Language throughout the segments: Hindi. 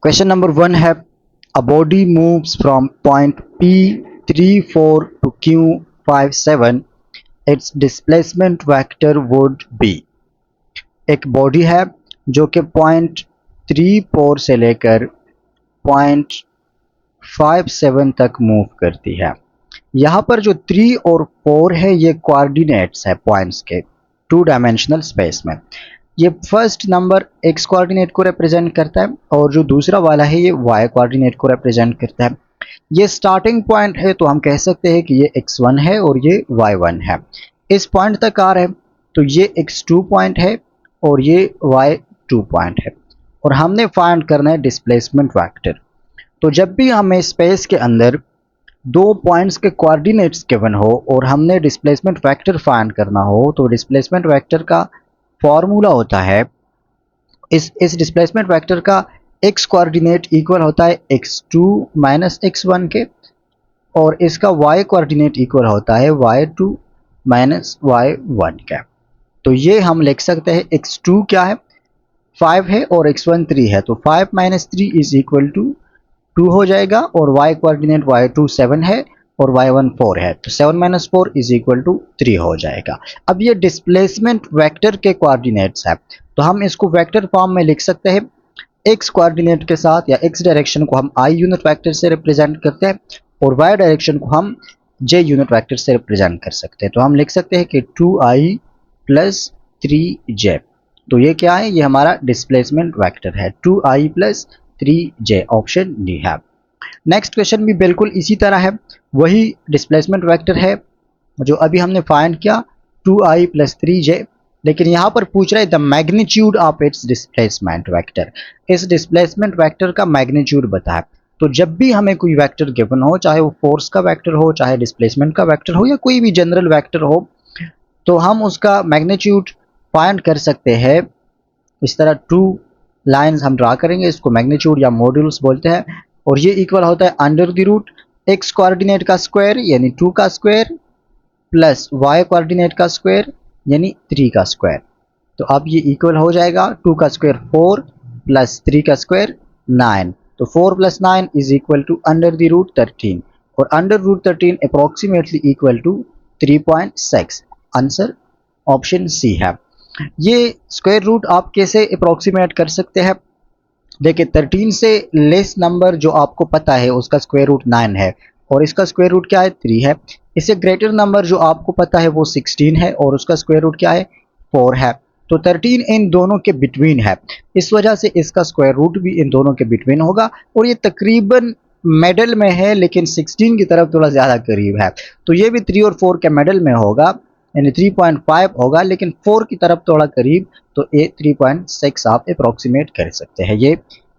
क्वेश्चन नंबर 1 है a body moves from point P34 to Q57 its displacement vector would be. एक बॉडी है जो कि पॉइंट 34 से लेकर पॉइंट 57 तक मूव करती है। यहाँ पर जो 3 और 4 है ये कोऑर्डिनेट्स है पॉइंट्स के टू डायमेंशनल स्पेस में। ये फर्स्ट नंबर x कोऑर्डिनेट को रिप्रेजेंट करता है और जो दूसरा वाला है ये y कोऑर्डिनेट को रिप्रेजेंट करता है। ये स्टार्टिंग पॉइंट है तो हम कह सकते हैं कि ये x1 है और ये y1 है। इस पॉइंट तक आ रहा है तो ये x2 पॉइंट है और ये y2 पॉइंट है और हमने फाइंड करना है डिस्प्लेसमेंट वेक्टर। तो जब भी हमें स्पेस के अंदर दो पॉइंट्स के कोऑर्डिनेट्स गिवन हो और हमने डिस्प्लेसमेंट वेक्टर फाइंड करना हो तो डिस्प्लेसमेंट वेक्टर का फॉर्मूला होता है इस डिस्प्लेसमेंट वेक्टर का x कोऑर्डिनेट इक्वल होता है x2 माइनस x1 के और इसका y कोऑर्डिनेट इक्वल होता है y2 माइनस y1 का। तो ये हम लिख सकते हैं x2 क्या है 5 है और x1 3 है तो 5 माइनस 3 इज इक्वल टू 2 हो जाएगा और y कोऑर्डिनेट y2 7 है और y1 4 है तो 7 माइनस 4 इज इक्वल टू 3 हो जाएगा। अब ये डिस्प्लेसमेंट वेक्टर के कोऑर्डिनेट्स है तो हम इसको वेक्टर फॉर्म में लिख सकते हैं। x कोऑर्डिनेट के साथ या x डायरेक्शन को हम i यूनिट वेक्टर से रिप्रेजेंट करते हैं और y डायरेक्शन को हम j यूनिट वेक्टर से रिप्रेजेंट कर सकते हैं। तो हम लिख सकते हैं कि 2i प्लस 3j। तो ये क्या है, ये हमारा डिस्प्लेसमेंट वेक्टर है 2i plus 3j, option D है। नेक्स्ट क्वेश्चन भी बिल्कुल इसी तरह है, वही डिस्प्लेसमेंट वेक्टर है जो अभी हमने फाइंड किया 2i प्लस 3j, लेकिन यहाँ पर पूछ रहा है the magnitude of its displacement vector. इस डिस्प्लेसमेंट वेक्टर का मैग्नीट्यूड बताए। तो जब भी हमें कोई वेक्टर गिवन हो, चाहे वो फोर्स का वेक्टर हो, चाहे डिस्प्लेसमेंट का वेक्टर हो या कोई भी जनरल वेक्टर हो, तो हम उसका मैग्नीट्यूड फाइंड कर सकते हैं। इस तरह टू लाइंस हम ड्रा करेंगे, इसको मैग्नीट्यूड या मॉड्यूल्स बोलते हैं और ये इक्वल होता है under the root x coordinate का स्क्वायर यानी 2 का स्क्वायर प्लस y कोऑर्डिनेट का स्क्वायर यानी 3 का स्क्वायर। तो अब ये इक्वल हो जाएगा 2 का स्क्वायर 4 प्लस 3 का स्क्वायर 9, तो 4 plus 9 is equal to under the root 13 और under root 13 approximately equal to 3.6। Answer option C है। ये स्क्वायर रूट आप कैसे अप्रोक्सीमेट कर सकते हैं? देखिए 13 से लेस नंबर जो आपको पता है उसका स्क्वायर रूट 9 है और इसका स्क्वायर रूट क्या है 3 है। इससे ग्रेटर नंबर जो आपको पता है वो 16 है और उसका स्क्वायर रूट क्या है 4 है। तो 13 इन दोनों के बिटवीन है, इस वजह से इसका स्क्वायर रूट भी इन दोनों के बिटवीन होगा और ये तकरीबन मिडल में है लेकिन 16 की तरफ थोड़ा ज़्यादा करीब है। तो ये भी 3 और 4 के मिडल में होगा यानी 3.5 होगा लेकिन 4 की तरफ थोड़ा करीब, तो ये 3.6 आप अप्रोक्सीमेट कर सकते हैं। ये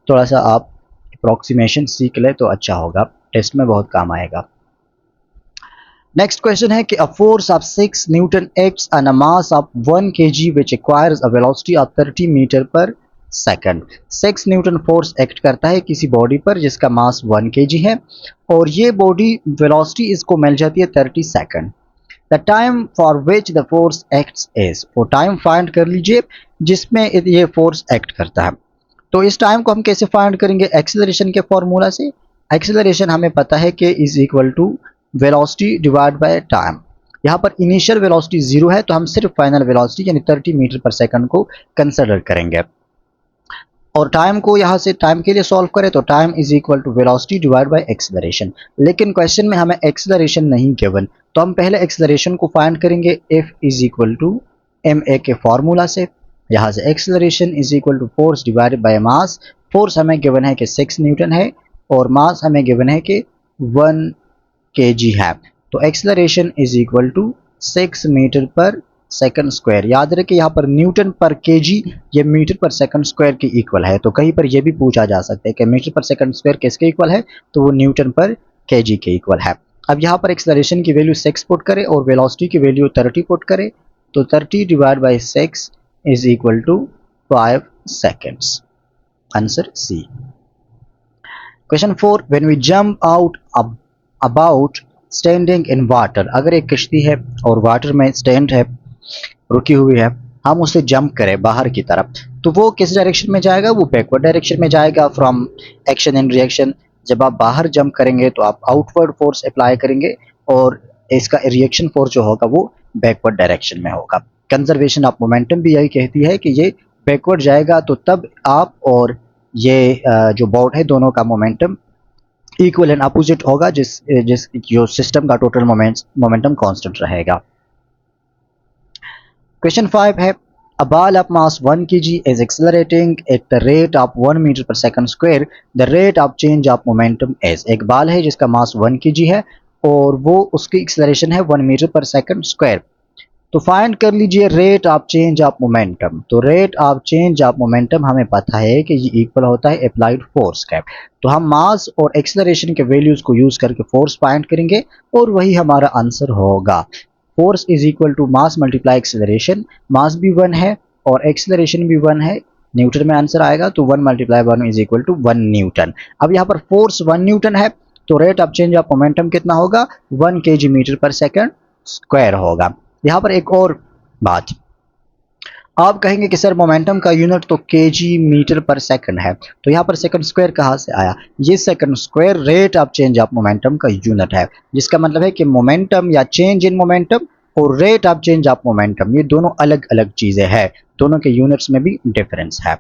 थोड़ा सा आप अप्रोक्सीमेशन सीख ले तो अच्छा होगा, टेस्ट में बहुत काम आएगा। नेक्स्ट क्वेश्चन है कि a force of 6 newton acts on a mass of 1 kg which acquires a velocity of 30 metre per second. 6 newton force act करता है किसी बॉडी पर जिसका मास 1 kg है और ये बॉडी वेलोसिटी इसको मिल जाती है 30 second. The time for which the force acts is, वो टाइम फाइंड कर लीजिए जिसमें ये फोर्स एक्ट करता है। तो इस टाइम को हम कैसे फाइंड करेंगे? एक्सेलरेशन के फॉर्मूला से। एक्सेलरेशन हमें पता है कि is equal to velocity divide by time. यहाँ पर इनिशियल वेलोसिटी 0 है तो हम सिर्फ फाइनल वेलोसिटी यानी 30 मीटर पर सेकंड को कंसिडर करेंगे और टाइम को यहाँ से टाइम के लिए सॉल्व करें तो time is equal to velocity divide by acceleration. लेकिन क्वेश्चन में हमें एक्सेलरेशन नहीं गिवन तो हम पहले एक्सेलरेशन को फाइंड करेंगे F is equal to ma के फॉर्मूला से। यहाँ से acceleration is equal to force divided by mass. Force हमें गिवन है कि 6 न्यूटन है और मास हमें गिवन है कि 1 kg है। तो acceleration is equal to 6 meter per second square. याद रखें यहाँ पर न्यूटन पर केजी ये मीटर पर सेकंड स्क्वायर के इक्वल है, तो कहीं पर यह भी पूछा जा सकता है कि मीटर पर सेकंड स्क्वायर किसके इक्वल है, तो वो न्यूटन पर केजी के इक्वल है। अब यहाँ पर एक्सेलरेशन की वैल्यू 6 पुट करें और वेलोसिटी की वैल्यू 30 पुट करें तो 30 divide by 6 is equal to 5 seconds. Answer C. Question 4, when we jump out about standing in water. अगर एक कश्ती है और वाटर में स्टैंड है, रुकी हुई है, हम उसे जंप करें बाहर की तरफ तो वो किस डायरेक्शन में जाएगा, वो बैकवर्ड डायरेक्शन में जाएगा फ्रॉम एक्शन एंड रिएक्शन। जब आप बाहर जंप करेंगे तो आप आउटवर्ड फोर्स अप्लाई करेंगे और इसका रिएक्शन फोर्स जो होगा वो बैकवर्ड डायरेक्शन में होगा। कंजर्वेशन ऑफ मोमेंटम भी यही कहती है कि ये बैकवर्ड जाएगा तो तब आप और ये जो बोर्ड है दोनों का मोमेंटम इक्वल एंड अपोजिट होगा, जिस जिस जो सिस्टम का टोटल मोमेंटम कांस्टेंट रहेगा। क्वेश्चन 5 है a ball of mass 1 kg is accelerating at the rate of 1 meter per second square. The rate of change of momentum is। एक बाल है जिसका मास 1 kg है और वो उसकी एक्सेलरेशन है 1 मीटर पर सेकंड स्क्वायर। तो फाइंड कर लीजिए rate of change of momentum. तो rate of change of momentum हमें पता है कि ये इक्वल होता है अप्लाइड फोर्स का। तो हम मास और एक्सेलरेशन के वैल्यूज को यूज करके फोर्स फाइंड करेंगे और वही हमारा आंसर होगा। Force is equal to mass multiply acceleration. Mass भी 1 है और एक्सेलरेशन भी 1 है, न्यूटन में आंसर आएगा, तो 1 multiply 1 is equal to 1 newton. अब यहाँ पर फोर्स 1 न्यूटन है तो rate of change of momentum कितना होगा, 1 kg meter per second square होगा। यहाँ पर एक और बात, आप कहेंगे कि सर मोमेंटम का यूनिट तो केजी मीटर पर सेकंड है, तो यहाँ पर सेकंड स्क्वायर कहाँ से आया? ये second square rate of change of momentum का यूनिट है, जिसका मतलब है कि मोमेंटम या चेंज इन मोमेंटम और rate of change of momentum ये दोनों अलग अलग चीजें हैं, दोनों के यूनिट्स में भी डिफरेंस है।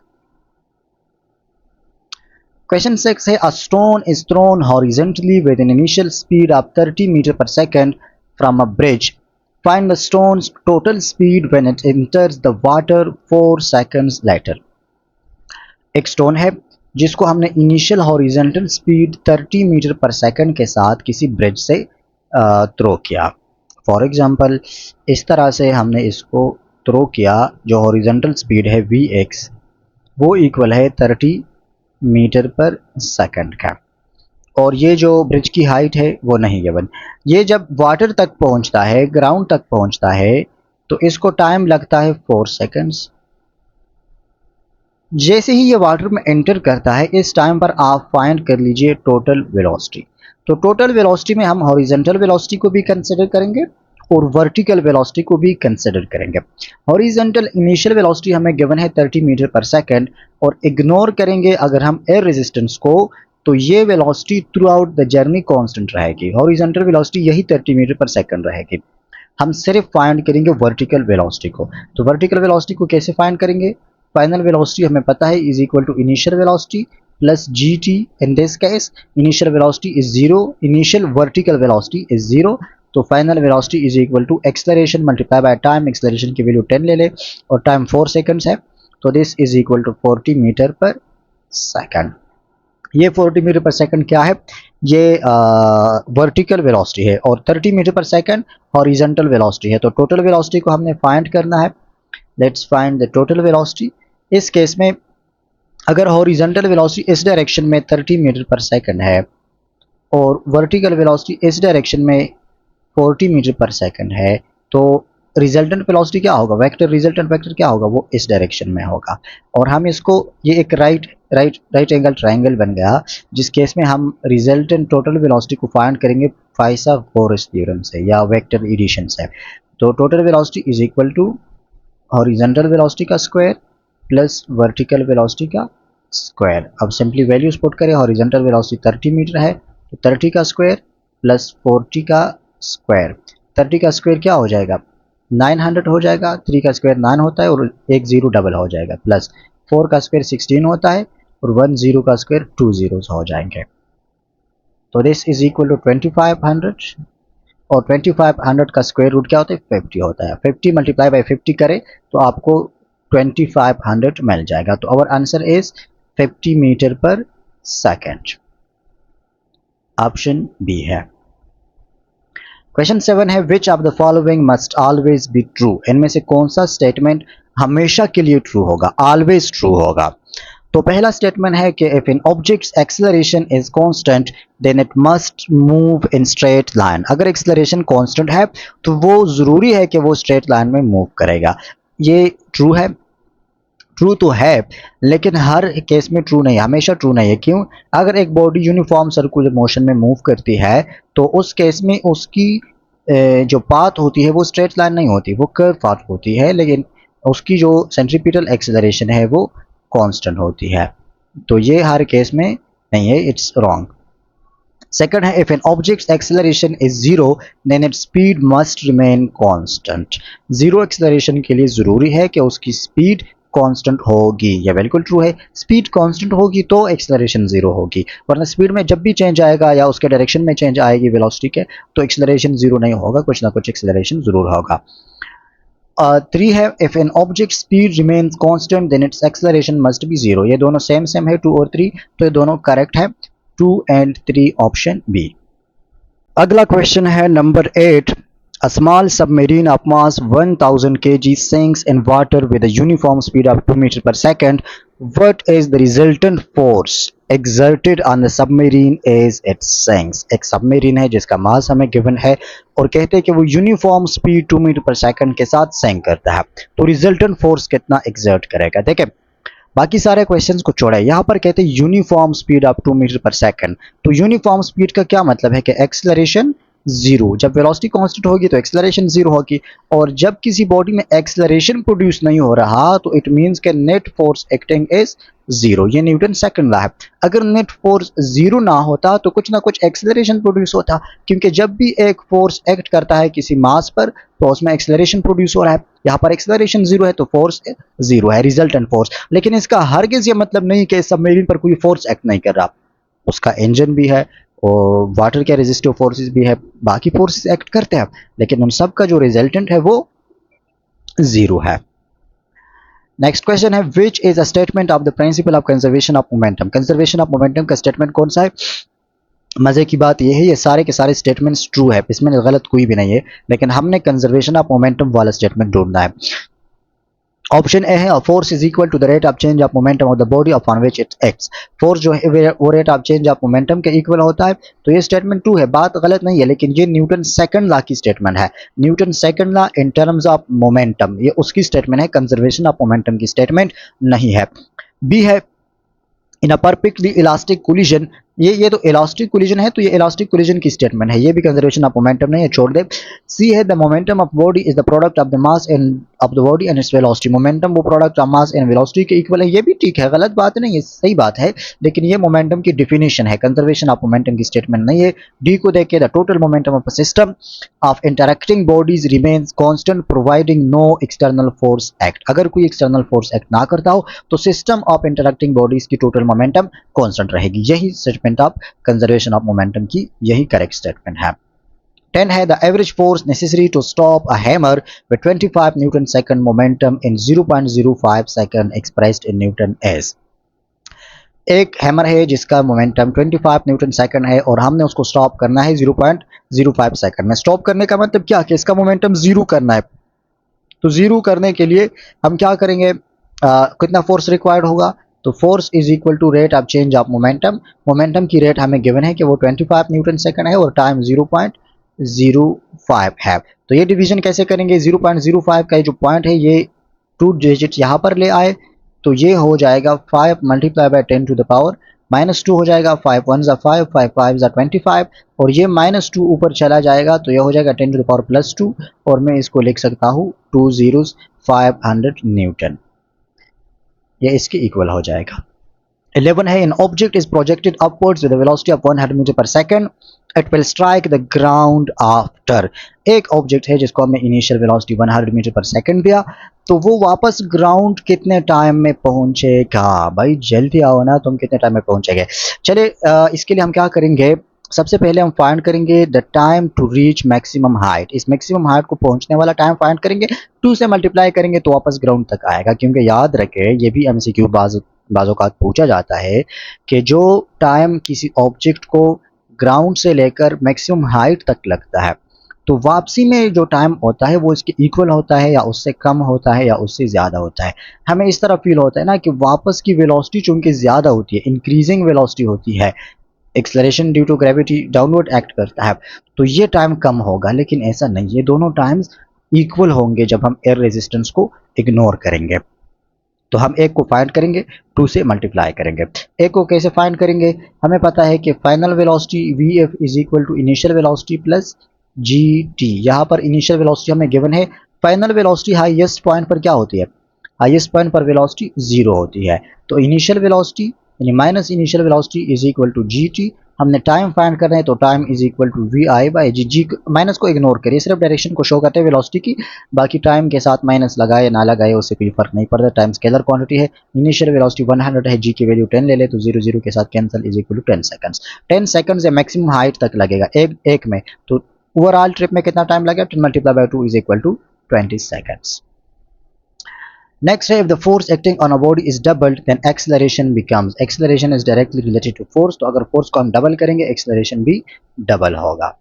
क्वेश्चन 6 है a stone is thrown horizontally with an initial speed of 30 metre per second from a bridge. Find the stone's total speed when it enters the water 4 seconds later। एक स्टोन है जिसको हमने initial horizontal speed 30 metre per second के साथ किसी ब्रिज से थ्रो किया। फॉर एग्जांपल इस तरह से हमने इसको थ्रो किया, जो हॉरिजॉन्टल स्पीड है Vx वो इक्वल है 30 मीटर पर सेकंड का, और ये जो ब्रिज की हाइट है वो नहीं गिवन। ये जब वाटर तक पहुंचता है, ग्राउंड तक पहुंचता है, तो इसको टाइम लगता है 4 सेकंड्स। जैसे ही ये वाटर में एंटर करता है इस टाइम पर आप फाइंड कर लीजिए टोटल वेलोसिटी। तो टोटल वेलोसिटी में हम हॉरिजॉन्टल वेलोसिटी को भी कंसिडर करेंगे और वर्टिकल वेलोसिटी को भी कंसिडर करेंगे। हॉरिजॉन्टल इनिशियल वेलोसिटी हमें गिवन है 30 मीटर पर सेकंड, और इग्नोर करेंगे अगर हम एयर रेजिस्टेंस को, तो ये velocity through out the journey constant रहेगी। हॉरिजॉन्टल वेलोसिटी यही 30 मीटर पर सेकंड रहेगी। हम सिर्फ फाइंड करेंगे वर्टिकल वेलोसिटी को। तो वर्टिकल वेलोसिटी को कैसे फाइंड करेंगे? फाइनल वेलोसिटी हमें पता है is equal to initial velocity plus gt। In this case initial velocity is 0, initial vertical velocity is 0, तो final velocity is equal to acceleration multiply by time. Acceleration की वैल्यू 10 ले ले और टाइम 4 सेकंड्स है, तो this is equal to 40 meter per second. ये 40 मीटर पर सेकंड क्या है? ये वर्टिकल वेलोसिटी है और 30 metre per second horizontal velocity है। तो टोटल वेलोसिटी को हमने फाइंड करना है। Let's find the total velocity. इस केस में अगर हॉरिजॉन्टल वेलोसिटी इस डायरेक्शन में 30 मीटर पर सेकंड है और वर्टिकल वेलोसिटी इस डायरेक्शन में 40 मीटर पर सेकंड है, तो रिजल्टेंट वेलोसिटी क्या होगा, वेक्टर रिजल्टेंट वेक्टर क्या होगा, वो इस डायरेक्शन में होगा। और हम इसको, ये एक राइट एंगल ट्रायंगल बन गया, जिस केस में हम रिजल्टेंट टोटल वेलोसिटी को फाइंड करेंगे पाइथागोरस थ्योरम से या वेक्टर एडिशन से। तो total velocity is equal to horizontal velocity का स्क्वायर प्लस वर्टिकल वेलोसिटी का स्क्वायर। अब सिंपली वैल्यूज पुट करें, हॉरिजॉन्टल वेलोसिटी 30 मीटर है तो 30 का स्क्वायर प्लस 40 का स्क्वायर। 30 का स्क्वायर क्या हो जाएगा, 900 हो जाएगा। 3 का स्क्वायर 9 होता है और एक जीरो डबल हो जाएगा, प्लस 4 का स्क्वायर 16 होता है और 1 जीरो का स्क्वायर 2 जीरोस हो जाएंगे। तो दिस इज इक्वल टू 2500, और 2500 का स्क्वायर रूट क्या होता है, 50 होता है। 50 मल्टीप्लाई बाई 50 करें तो आपको 2500 मिल जाएगा। तो our answer is 50 metre per second. Option B है। क्वेश्चन 7 है which of the following must always be true. इनमें से कौन सा स्टेटमेंट हमेशा के लिए ट्रू होगा, ऑलवेज ट्रू होगा? तो पहला स्टेटमेंट है कि if an object's acceleration is constant then it must move in straight line. अगर एक्सेलरेशन कांस्टेंट है तो वो जरूरी है कि वो स्ट्रेट लाइन में मूव करेगा। ये ट्रू है, ट्रू तो है, लेकिन हर केस में ट्रू नहीं, हमेशा ट्रू नहीं है। क्यों? अगर एक बॉडी यूनिफॉर्म सर्कुलर मोशन में मूव करती है तो उस केस में उसकी जो पाथ होती है वो स्ट्रेट लाइन नहीं होती, वो कर्व पाथ होती है। लेकिन उसकी जो सेंट्रीपिटल एक्सेलरेशन है वो कांस्टेंट होती है। तो ये हर केस में नहीं है, इट्स रॉन्ग। सेकंड है, if an object's acceleration is zero then its speed must remain constant. Zero acceleration के लिए जरूरी है कि उसकी स्पीड कांस्टेंट होगी। यह बिल्कुल ट्रू है। स्पीड कांस्टेंट होगी तो एक्सेलरेशन जीरो होगी, वरना स्पीड में जब भी चेंज आएगा या उसके डायरेक्शन में चेंज आएगी वेलोसिटी के, तो एक्सेलरेशन जीरो नहीं होगा, कुछ ना कुछ एक्सेलरेशन जरूर होगा। 3 है, if an object speed remains constant then its acceleration must be zero. ये दोनों सेम सेम है, 2 और 3, तो ये दोनों करेक्ट है, 2 एंड 3 ऑप्शन बी। अगला क्वेश्चन है number 8। A small submarine of mass 1000 kg sinks in water with a uniform speed of 2 meters per second. What is the resultant force exerted on the submarine as it sinks? एक सबमरीन है जिसका मास हमें गिवन है और कहते हैं कि वो uniform speed 2 metre per second के साथ सिंक करता है, तो रिजल्टेंट फोर्स कितना एक्सर्ट करेगा। देखें, बाकी सारे क्वेश्चंस को छोड़ा, यहाँ पर कहते हैं uniform speed of 2 metre per second. तो यूनिफॉर्म स्पीड का क्या मतलब है कि एक्सेलरेशन जीरो, जब वेलोसिटी कांस्टेंट होगी तो एक्सेलरेशन जीरो होगी, और जब किसी बॉडी में एक्सेलरेशन प्रोड्यूस नहीं हो रहा तो इट मींस के net force acting is zero. ये न्यूटन सेकंड लॉ है। अगर नेट फोर्स जीरो ना होता तो कुछ ना कुछ एक्सेलरेशन प्रोड्यूस होता, क्योंकि जब भी एक फोर्स एक्ट करता है किसी मास पर तो उसमें एक्सेलरेशन प्रोड्यूस हो रहा है। यहाँ पर एक्सेलरेशन जीरो है तो फोर्स जीरो है, रिजल्टेंट फोर्स। लेकिन इसका हरगिज ये मतलब नहीं कि सबमरीन पर कोई फोर्स एक्ट नहीं कर रहा, उसका इंजन भी है और वाटर के रेजिस्टिव फोर्सेस भी है, बाकी फोर्सेस एक्ट करते हैं, लेकिन उन सब का जो रिजल्टेंट है वो जीरो है। नेक्स्ट क्वेश्चन है, which is a statement of the principle of conservation of momentum. Conservation of momentum का स्टेटमेंट कौन सा है? मजे की बात यह है ये सारे के सारे स्टेटमेंट्स ट्रू है, इसमें गलत कोई भी नहीं है, लेकिन हमने कंजर्वेशन ऑफ मोमेंटम वाला स्टेटमेंट ढूंढना है। ऑप्शन ए है, force is equal to the rate of change of momentum of the body upon which it acts. Force जो है वो rate of change of momentum के इक्वल होता है, तो ये स्टेटमेंट ट्रू है, बात गलत नहीं है, लेकिन ये न्यूटन सेकंड लॉ की स्टेटमेंट है। Newton second law in terms of momentum, ये उसकी स्टेटमेंट है, कंजर्वेशन ऑफ मोमेंटम की स्टेटमेंट नहीं है। बी है, इन अ परफेक्टली इलास्टिक कोलिजन, ये तो इलास्टिक कोलिजन है, तो ये इलास्टिक कोलिजन की स्टेटमेंट है, ये भी कंजर्वेशन ऑफ मोमेंटम नहीं है, छोड़ दे। सी है, the momentum of body is the product of the mass and of the body and its velocity. Momentum वो product of mass and velocity के इक्वल है, ये भी ठीक है, गलत बात नहीं है, सही बात है, लेकिन ये मोमेंटम की डिफिनेशन है, कंजर्वेशन ऑफ मोमेंटम की स्टेटमेंट नहीं है। डी को देखे, the total momentum of a system of interacting bodies remains constant providing no external force act. अगर कोई एक्सटर्नल फोर्स एक्ट ना करता हो तो सिस्टम ऑफ इंटरैक्टिंग बॉडीज की टोटल मोमेंटम कांस्टेंट रहेगी। यही statement of conservation of momentum की यही करेक्ट स्टेटमेंट है। 10 है, the average force necessary to stop a hammer with 25 newton second momentum in 0.05 second expressed in newton एज। एक हैमर है जिसका मोमेंटम 25 न्यूटन सेकंड है और हमने उसको स्टॉप करना है 0.05 सेकंड में। स्टॉप करने का मतलब क्या कि इसका मोमेंटम जीरो करना है, तो जीरो करने के लिए हम क्या करेंगे, कितना फोर्स रिक्वायर्ड होगा, तो force is equal to rate of change of momentum. Momentum की रेट हमें गिवन है कि वो 25 न्यूटन सेकंड है और टाइम 0.05 है। तो ये डिवीजन कैसे करेंगे, 0.05 का जो पॉइंट है ये 2 डिजिट यहाँ पर ले आए, तो ये हो जाएगा 5 multiply by 10 to the power -2 हो जाएगा, 5 1 ज़ा 5, 5 5 ज़ा 25, और ये -2 ऊपर चला जाएगा तो ये हो जाएगा 10 टू द पावर +2, और मैं इसको लिख सकता हूँ 2 zeros 500 न्यूटन, ये इसके इक्वल हो जाएगा। 11 है, an object is projected upwards with a velocity of 100 metre per second, it will strike the ground after। एक ऑब्जेक्ट है जिसको हमने initial velocity 100 metre per second दिया, तो वो वापस ग्राउंड कितने टाइम में पहुंचेगा। भाई जल्दी आओ ना, तुम कितने टाइम में पहुंचेंगे। चले इसके लिए हम क्या करेंगे, सबसे पहले हम फाइंड करेंगे the time to reach maximum height. इस मैक्सिमम हाइट को पहुंचने वाला टाइम फाइंड करेंगे, 2 से मल्टीप्लाई करेंगे तो वापस ग्राउंड तक आएगा, क्योंकि याद रखे ये भी एमसीक्यू बाज़ों का पूछा जाता है कि जो टाइम किसी ऑब्जेक्ट को ग्राउंड से लेकर मैक्सिमम हाइट तक लगता है, तो वापसी में जो टाइम होता है वो इसके इक्वल होता है या उससे कम होता है या उससे ज़्यादा होता है। हमें इस तरह फील होता है ना कि वापस की वेलोसिटी चूंकि ज़्यादा होती है, इंक्रीजिंग वेलोसिटी होती है, acceleration due to gravity downward act करता है, तो ये टाइम कम होगा, लेकिन ऐसा नहीं, ये दोनों टाइम्स इक्वल होंगे जब हम एयर रेजिस्टेंस को इग्नोर करेंगे। तो हम एक को फाइंड करेंगे, 2 से मल्टीप्लाई करेंगे। एक को कैसे फाइंड करेंगे, हमें पता है कि final velocity vf is equal to initial velocity plus gt। यहाँ पर इनिशियल वेलोसिटी हमें गिवन है फाइनल वेलोसिटी हाईएस्ट पॉइंट पर क्या होती है? हाईएस्ट पॉइंट पर वेलोसिटी 0 होती है। तो इनिशियल वेलोसिटी यानी minus initial velocity is equal to G T. हमने टाइम फाइंड करना है तो time is equal to V I by G. G minus को इग्नोर करिए, सिर्फ डायरेक्शन को शो करते हैं वेलोसिटी की, बाकी टाइम के साथ माइनस लगाए ना लगाए उससे कोई फर्क नहीं पड़ता। टाइम स्केलर क्वांटिटी है। इनिशियल वेलोसिटी 100 है, जी की वैल्यू 10 ले ले तो 0 0 के साथ cancel is equal to 10 seconds. 10 seconds या मैक्सिमम हाइट तक लगेगा एक में। तो ओवरऑल ट्रिप में कितना टाइम लगेगा? 10 multiply by 2 is equal to 20 seconds. Next, if the force acting on a body is doubled, then acceleration becomes. Acceleration is directly related to force. तो अगर force को हम डबल करेंगे, acceleration भी डबल होगा।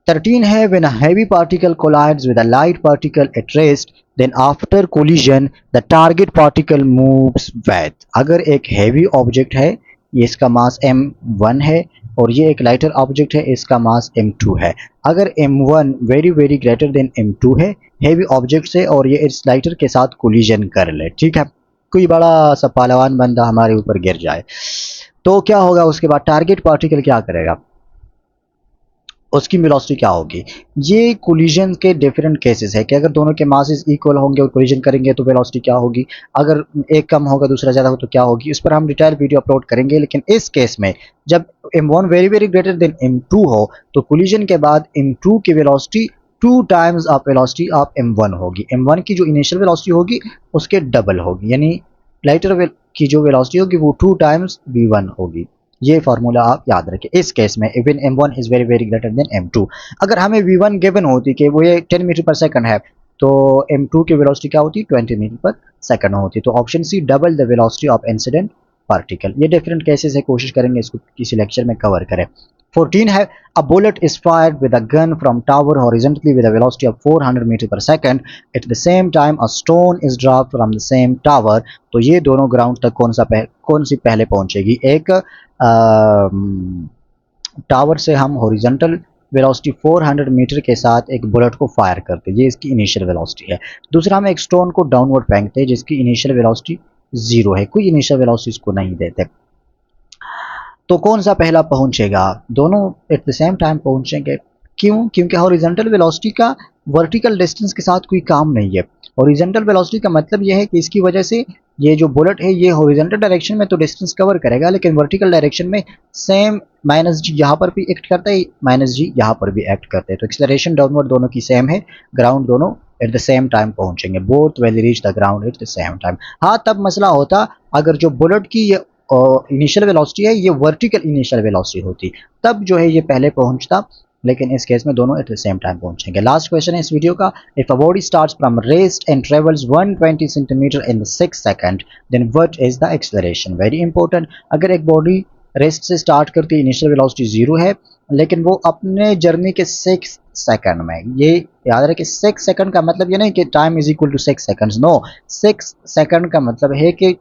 13 है when a heavy particle collides with a light particle at rest, then after collision the target particle moves with. अगर एक heavy object है, ये इसका मास m1 है और ये एक लाइटर ऑब्जेक्ट है, इसका मास m2 है। अगर m1 very very greater than m2 है हेवी ऑब्जेक्ट से और ये इस लाइटर के साथ कोलिजन कर ले, ठीक है, कोई बड़ा सा पहलवान बंदा हमारे ऊपर गिर जाए तो क्या होगा? उसके बाद टारगेट पार्टिकल क्या करेगा? उसकी वेलोसिटी क्या होगी? ये कोलिजन के डिफरेंट केसेस है कि अगर दोनों के मासेस इक्वल होंगे और कोलिजन करेंगे तो वेलोसिटी क्या होगी, अगर एक कम होगा दूसरा ज़्यादा हो तो क्या होगी, इस पर हम डिटेल वीडियो अपलोड करेंगे। लेकिन इस केस में जब m1 very very greater than m2 हो तो कोलिजन के बाद m2 की velocity 2 times of velocity of m1 होगी। m1 की जो इनिशियल वेलोसिटी होगी उसके डबल होगी, यानी लाइटर की जो वेलोसिटी होगी वो 2 टाइम्स v1 होगी। ये फार्मूला आप याद रखें इस केस में, even m1 is very very greater than m2। अगर हमें v1 गिवन होती कि वो ये 10 मीटर पर सेकंड है तो m2 की वेलोसिटी क्या होती? 20 मीटर पर सेकंड होती। तो option C double the velocity of incident particle. ये डिफरेंट केसेस है, कोशिश करेंगे इसको किसी लेक्चर में कवर करें। 14 है a bullet is fired with a gun from tower horizontally with a velocity of 400 meter per second. At the same time a stone is dropped from the same tower. तो ये दोनों ग्राउंड तक कौन सी पहले पहुंचेगी? एक टावर से हम हॉरिजॉन्टल वेलोसिटी 400 मीटर के साथ एक बुलेट को फायर करते हैं, ये इसकी इनिशियल वेलोसिटी है। दूसरा हम एक स्टोन को डाउनवर्ड फेंकते हैं जिसकी इनिशियल वेलोसिटी 0 है, कोई इनिशियल वेलोसिटी इसको नहीं देते। तो कौन सा पहला पहुंचेगा? दोनों एट द सेम टाइम पहुंचेंगे। क्यों? क्योंकि हॉरिजॉन्टल वेलोसिटी का वर्टिकल डिस्टेंस के साथ कोई काम नहीं है। हॉरिजॉन्टल वेलोसिटी का मतलब यह है कि इसकी वजह से ये जो बुलेट है ये हॉरिजॉन्टल डायरेक्शन में तो डिस्टेंस कवर करेगा, लेकिन वर्टिकल डायरेक्शन में सेम माइनस जी यहाँ पर भी एक्ट करता है, माइनस जी यहाँ पर भी एक्ट करते हैं। तो एक्सेलरेशन डाउनवर्ड दोनों की सेम है, ग्राउंड दोनों एट द सेम टाइम पहुंचेंगे, both will reach the ground eight the same time. हाँ, तब मसला होता अगर जो बुलेट की ये इनिशियल वेलोसिटी है ये वर्टिकल इनिशियल वेलोसिटी होती, तब जो है ये पहले पहुंचता, लेकिन इस केस में दोनों एट द सेम टाइम पहुंचेंगे। लास्ट क्वेश्चन है इस वीडियो का, if a body starts from rest and travels 120 centimeter in 6 second then what is the acceleration? Very important. अगर एक बॉडी रेस्ट से स्टार्ट करती है, इनिशियल वेलोसिटी 0 है, लेकिन वो अपने जर्नी के 6 सेकंड में, ये याद रखें 6 सेकंड का मतलब ये नहीं कि time is equal to 6 seconds, no, 6 second का मतलब है कि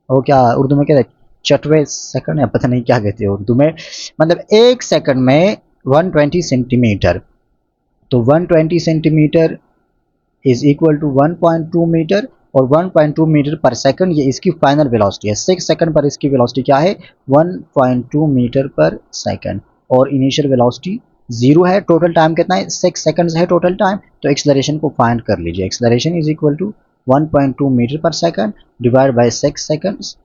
वो क्या उर्दू में कहते हैं चटवे सेकंड, या पता नहीं क्या कहते हैं उर्दू में, मतलब एक सेकंड में 120 सेंटीमीटर। तो 120 centimeter is equal to 1.2 meter और 1.2 मीटर पर सेकंड ये इसकी फाइनल वेलोसिटी है। 6 सेकंड पर इसकी वेलोसिटी क्या है? 1.2 मीटर पर सेकंड और इनिशियल वेलोसिटी 0 है। टोटल टाइम कितना है? 6 सेकंड्स है टोटल टाइम। तो एक्सेलरेशन को फाइंड कर लीजिए। Acceleration is equal to 1.2 metre per second divide by 6 seconds,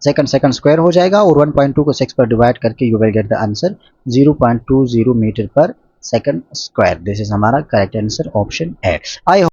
second square हो जाएगा और 1.2 को 6 पर डिवाइड करके you will get the answer 0.20 metre per second square. This is हमारा correct answer, option A. I